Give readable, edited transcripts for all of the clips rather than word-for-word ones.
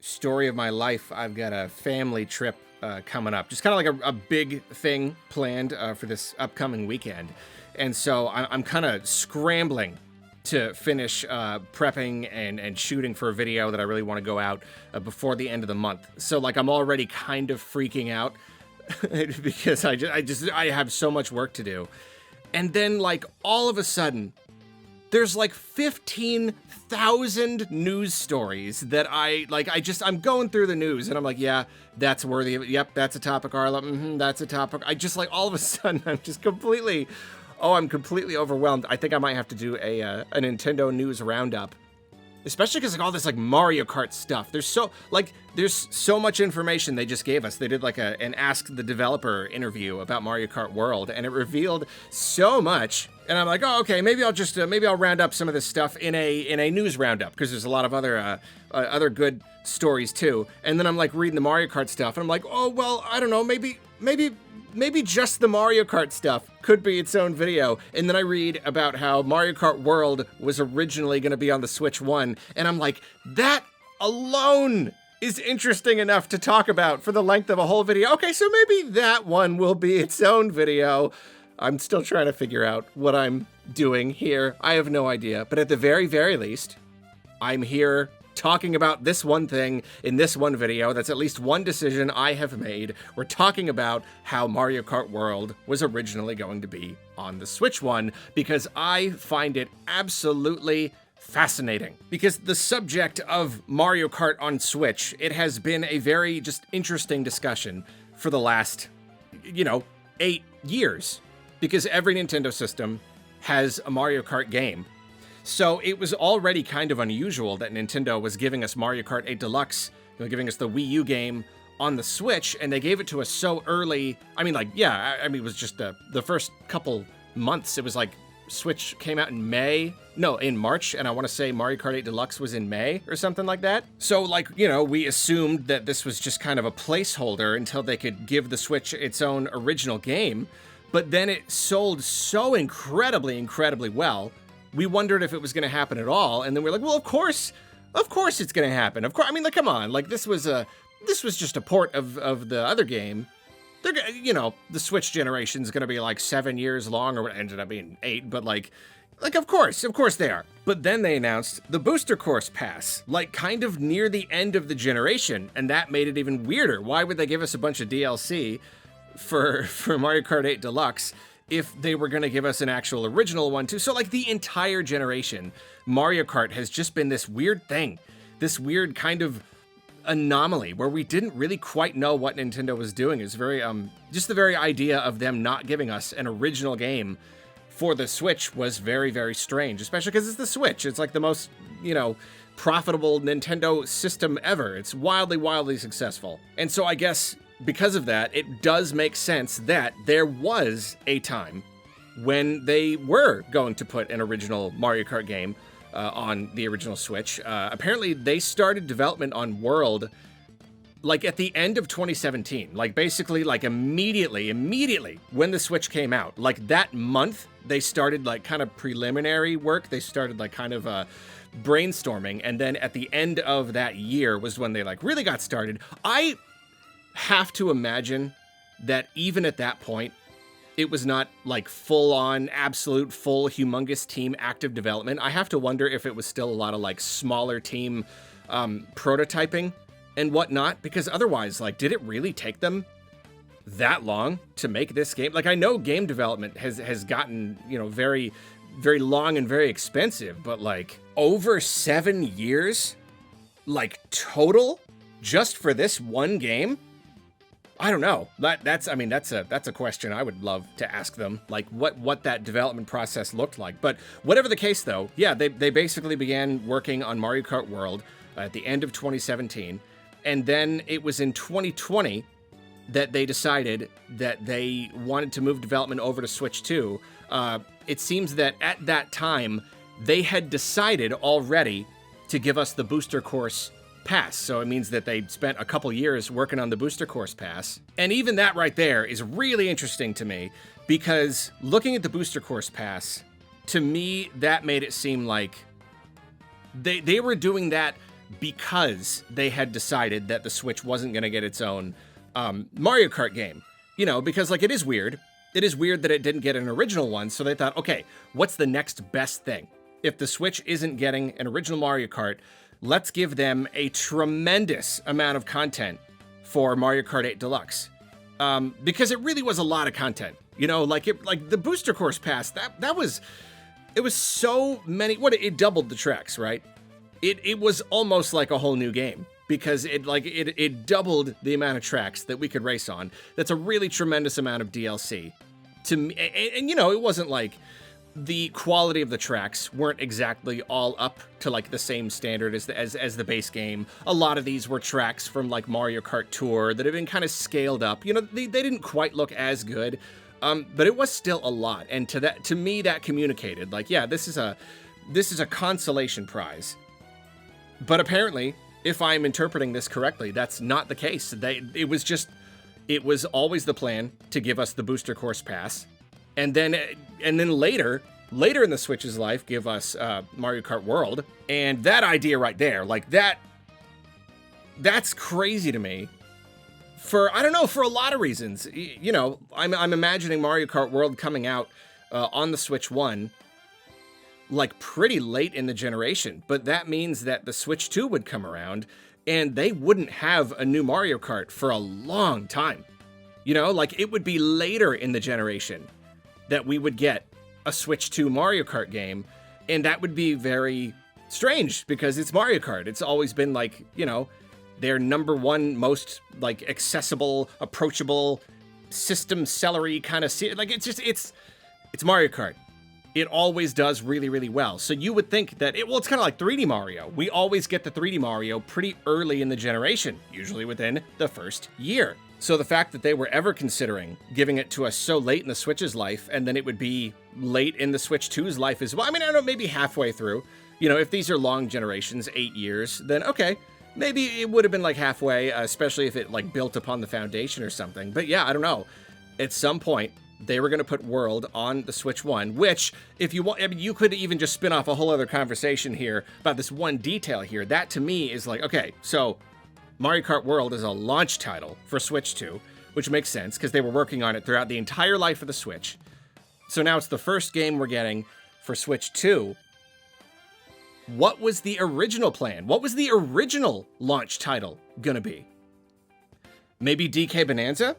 Story of my life. I've got a family trip coming up, just kind of like a big thing planned for this upcoming weekend. And so I'm kind of scrambling to finish prepping and shooting for a video that I really want to go out before the end of the month. So like I'm already kind of freaking out because I have so much work to do. And then like all of a sudden there's like 15,000 news stories that I'm going through the news and I'm like, yeah, that's worthy of it. Yep, that's a topic, Arla. That's a topic. I just like all of a sudden I'm completely overwhelmed. I think I might have to do a Nintendo news roundup, especially because like all this like Mario Kart stuff. There's so much information they just gave us. They did like an Ask the Developer interview about Mario Kart World, and it revealed so much. And I'm like, oh, okay, maybe I'll round up some of this stuff in a news roundup because there's a lot of other good stories too. And then I'm like reading the Mario Kart stuff, and I'm like, oh well, I don't know, maybe just the Mario Kart stuff could be its own video. And then I read about how Mario Kart World was originally going to be on the Switch 1, and I'm like, that alone is interesting enough to talk about for the length of a whole video. Okay, so maybe that one will be its own video. I'm still trying to figure out what I'm doing here. I have no idea. But at the very, very least, I'm here talking about this one thing in this one video. That's at least one decision I have made. We're talking about how Mario Kart World was originally going to be on the Switch 1 because I find it absolutely fascinating. Because the subject of Mario Kart on Switch, it has been a very just interesting discussion for the last, 8 years. Because every Nintendo system has a Mario Kart game. So it was already kind of unusual that Nintendo was giving us Mario Kart 8 Deluxe, giving us the Wii U game on the Switch, and they gave it to us so early. It was just the first couple months. It was like Switch came out in March, and I want to say Mario Kart 8 Deluxe was in May or something like that. So we assumed that this was just kind of a placeholder until they could give the Switch its own original game. But then it sold so incredibly well, we wondered if it was going to happen at all. And then we're like, well, of course it's going to happen. Of course, come on, like this was just a port of the other game. They're, the Switch generation is going to be like 7 years long, or it ended up being 8, but like of course they are. But then they announced the Booster Course Pass, like kind of near the end of the generation, and that made it even weirder. Why would they give us a bunch of DLC for Mario Kart 8 Deluxe if they were going to give us an actual original one too? So like the entire generation, Mario Kart has just been this weird thing, this weird kind of anomaly where we didn't really quite know what Nintendo was doing. It's very just the very idea of them not giving us an original game for the Switch was very, very strange, especially because it's the Switch. It's like the most, profitable Nintendo system ever. It's wildly successful. And so I guess because of that, it does make sense that there was a time when they were going to put an original Mario Kart game on the original Switch. Apparently, they started development on World like at the end of 2017, like basically like immediately when the Switch came out. Like that month, they started like kind of preliminary work. They started like kind of brainstorming. And then at the end of that year was when they like really got started. I have to imagine that even at that point, it was not like full-on, absolute, full, humongous team active development. I have to wonder if it was still a lot of like smaller team prototyping and whatnot, because otherwise, like, did it really take them that long to make this game? Like, I know game development has gotten, very, very long and very expensive, but like over 7 years, like total, just for this one game? I don't know. That's a question I would love to ask them, like what that development process looked like. But whatever the case, though, yeah, they basically began working on Mario Kart World at the end of 2017, and then it was in 2020 that they decided that they wanted to move development over to Switch 2. It seems that at that time they had decided already to give us the Booster Course Pass. So it means that they spent a couple years working on the Booster Course Pass. And even that right there is really interesting to me, because looking at the Booster Course Pass, to me, that made it seem like they were doing that because they had decided that the Switch wasn't going to get its own Mario Kart game. You know, because like it is weird. It is weird that it didn't get an original one, so they thought, okay, what's the next best thing? If the Switch isn't getting an original Mario Kart, let's give them a tremendous amount of content for Mario Kart 8 Deluxe. Because it really was a lot of content. You know, like the Booster Course Pass, it was so many, it doubled the tracks, right? It was almost like a whole new game. Because it doubled the amount of tracks that we could race on. That's a really tremendous amount of DLC. To me, and you know, it wasn't like the quality of the tracks weren't exactly all up to like the same standard as the base game. A lot of these were tracks from like Mario Kart Tour that have been kind of scaled up. You know, they didn't quite look as good, but it was still a lot. And to me, that communicated like, yeah, this is a consolation prize. But apparently, if I'm interpreting this correctly, that's not the case. It was always the plan to give us the Booster Course Pass, and then later in the Switch's life, give us Mario Kart World. And that idea right there, like that's crazy to me. For a lot of reasons. You know, I'm imagining Mario Kart World coming out on the Switch 1. Like pretty late in the generation, but that means that the Switch 2 would come around and they wouldn't have a new Mario Kart for a long time. You know, like it would be later in the generation that we would get a Switch 2 Mario Kart game, and that would be very strange because it's Mario Kart. It's always been like, you know, their number one most like accessible, approachable, system celery kind of like it's Mario Kart. It always does really, really well. So you would think that it's kind of like 3D Mario. We always get the 3D Mario pretty early in the generation, usually within the first year. So the fact that they were ever considering giving it to us so late in the Switch's life, and then it would be late in the Switch 2's life as well. I mean, I don't know, maybe halfway through. You know, if these are long generations, 8 years, then okay, maybe it would have been like halfway, especially if it like built upon the foundation or something. But yeah, I don't know. At some point, they were going to put World on the Switch 1, which, if you want, I mean, you could even just spin off a whole other conversation here about this one detail here. That, to me, is like, okay, so Mario Kart World is a launch title for Switch 2, which makes sense, because they were working on it throughout the entire life of the Switch. So now it's the first game we're getting for Switch 2. What was the original plan? What was the original launch title going to be? Maybe DK Bonanza?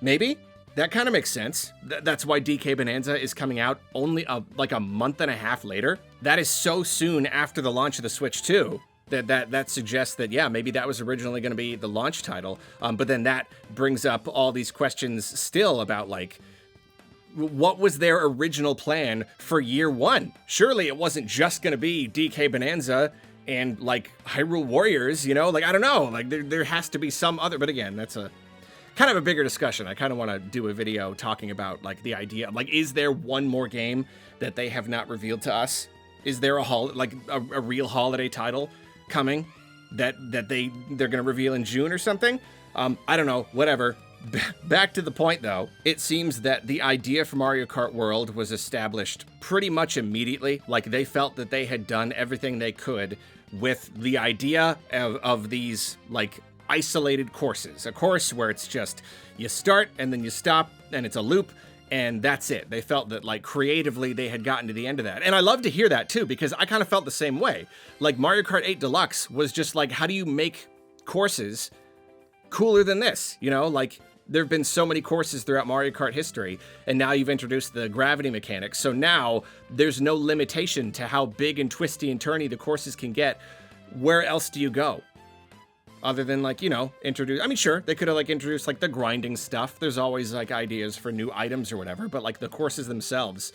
Maybe? That kind of makes sense. That's why DK Bonanza is coming out only like a month and a half later. That is so soon after the launch of the Switch 2 that suggests that, yeah, maybe that was originally going to be the launch title. But then that brings up all these questions still about, like, what was their original plan for year one? Surely it wasn't just going to be DK Bonanza and, like, Hyrule Warriors, you know? Like, I don't know. Like, there has to be some other... But again, that's a... kind of a bigger discussion. I kind of want to do a video talking about like the idea of like, is there one more game that they have not revealed to us? Is there a real holiday title coming that they're going to reveal in June or something? I don't know, whatever. Back to the point though, it seems that the idea for Mario Kart World was established pretty much immediately. Like they felt that they had done everything they could with the idea of these like isolated courses. A course where it's just you start and then you stop and it's a loop and that's it. They felt that like creatively they had gotten to the end of that. And I love to hear that too, because I kind of felt the same way. Like Mario Kart 8 Deluxe was just like, how do you make courses cooler than this? You know, like there have been so many courses throughout Mario Kart history, and now you've introduced the gravity mechanics. So now there's no limitation to how big and twisty and turny the courses can get. Where else do you go? Other than like, you know, introduce, I mean, sure, they could have like introduced like the grinding stuff. There's always like ideas for new items or whatever, but like the courses themselves,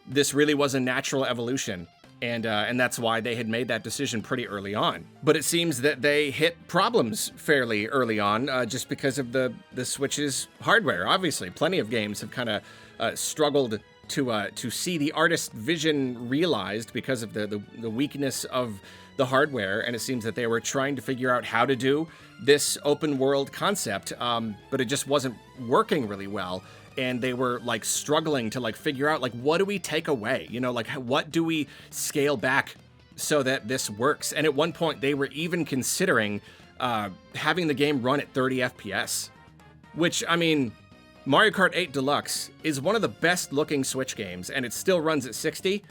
this really was a natural evolution. And that's why they had made that decision pretty early on. But it seems that they hit problems fairly early on, just because of the Switch's hardware. Obviously, plenty of games have kind of struggled to see the artist's vision realized because of the weakness of the hardware, and it seems that they were trying to figure out how to do this open world concept, but it just wasn't working really well. And they were like struggling to like figure out like, what do we take away? You know, like what do we scale back so that this works. And at one point, they were even considering having the game run at 30 FPS, which, I mean, Mario Kart 8 Deluxe is one of the best looking Switch games, and it still runs at 60.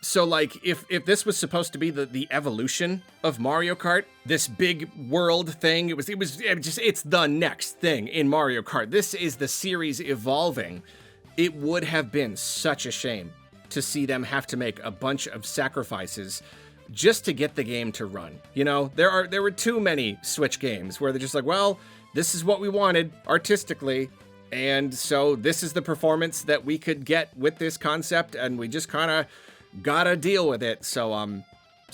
So, like, if this was supposed to be the evolution of Mario Kart, this big world thing, it's the next thing in Mario Kart. This is the series evolving. It would have been such a shame to see them have to make a bunch of sacrifices just to get the game to run. You know, there were too many Switch games where they're just like, well, this is what we wanted artistically, and so this is the performance that we could get with this concept, and we just kind of gotta deal with it. So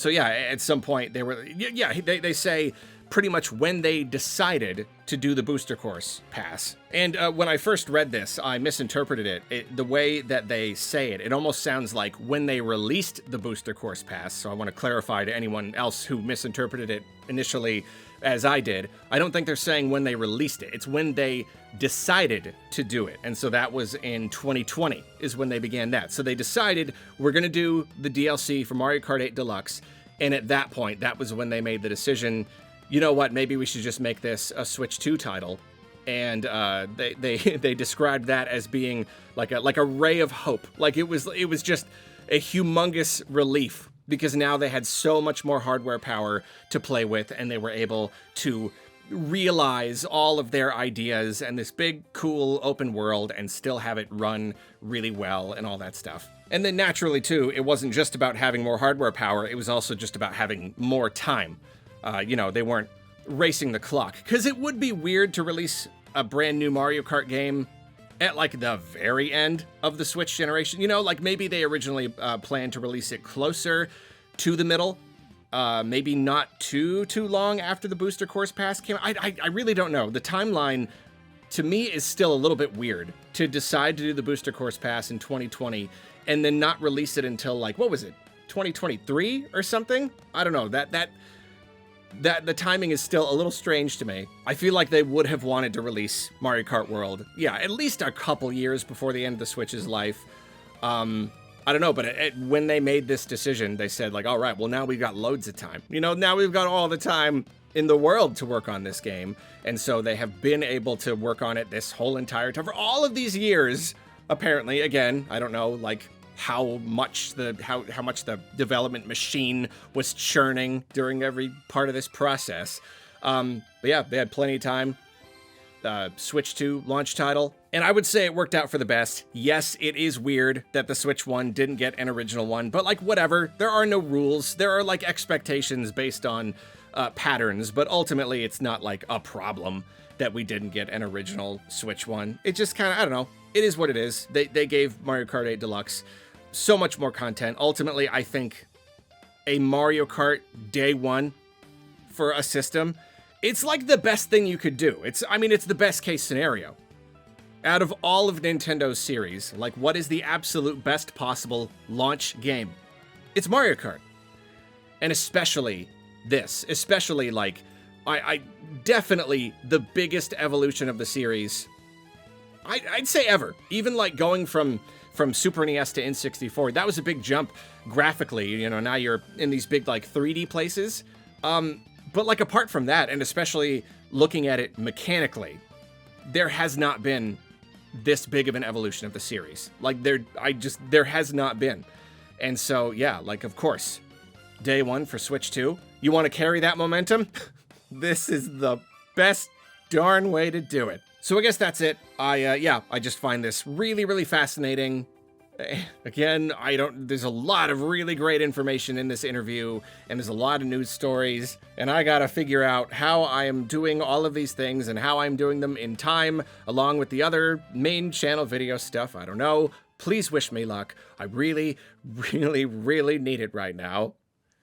yeah, at some point they say pretty much when they decided to do the booster course pass. And when I first read this, I misinterpreted it. The way that they say it almost sounds like when they released the booster course pass. So I want to clarify to anyone else who misinterpreted it initially as I did. I don't think they're saying when they released it. It's when they decided to do it. And so that was in 2020 is when they began that. So they decided we're going to do the DLC for Mario Kart 8 Deluxe. And at that point, that was when they made the decision, you know what, maybe we should just make this a Switch 2 title. And they described that as being like a ray of hope. Like it was just a humongous relief, because now they had so much more hardware power to play with, and they were able to realize all of their ideas and this big, cool open world and still have it run really well and all that stuff. And then naturally, too, it wasn't just about having more hardware power. It was also just about having more time. They weren't racing the clock, because it would be weird to release a brand new Mario Kart game at like the very end of the Switch generation. You know, like maybe they originally planned to release it closer to the middle, maybe not too long after the booster course pass came. I really don't know. The timeline to me is still a little bit weird to decide to do the booster course pass in 2020 and then not release it until like, what was it, 2023 or something? I don't know. That the timing is still a little strange to me. I feel like they would have wanted to release Mario Kart World, yeah, at least a couple years before the end of the Switch's life. I don't know, but when they made this decision, they said like, all right, well, now we've got loads of time. You know, now we've got all the time in the world to work on this game. And so they have been able to work on it this whole entire time for all of these years. Apparently, again, I don't know, like how much the development machine was churning during every part of this process. But yeah, they had plenty of time. Switch 2 launch title. And I would say it worked out for the best. Yes, it is weird that the Switch 1 didn't get an original one, but like whatever, there are no rules. There are like expectations based on patterns, but ultimately it's not like a problem that we didn't get an original Switch 1. It just kind of, I don't know, it is what it is. They gave Mario Kart 8 Deluxe so much more content. Ultimately, I think a Mario Kart Day 1 for a system, it's like the best thing you could do. It's the best case scenario. Out of all of Nintendo's series, like what is the absolute best possible launch game? It's Mario Kart. And especially this, like, I definitely the biggest evolution of the series, I'd say ever. Even like going from Super NES to N64, that was a big jump graphically. You know, now you're in these big like 3D places. But like apart from that, and especially looking at it mechanically, there has not been this big of an evolution of the series. Like there has not been. And so yeah, like of course, Day 1 for Switch 2. You want to carry that momentum? This is the best darn way to do it. So I guess that's it. I just find this really, really fascinating. Again, there's a lot of really great information in this interview, and there's a lot of news stories, and I gotta figure out how I am doing all of these things and how I'm doing them in time, along with the other main channel video stuff. I don't know. Please wish me luck. I really, really, really need it right now.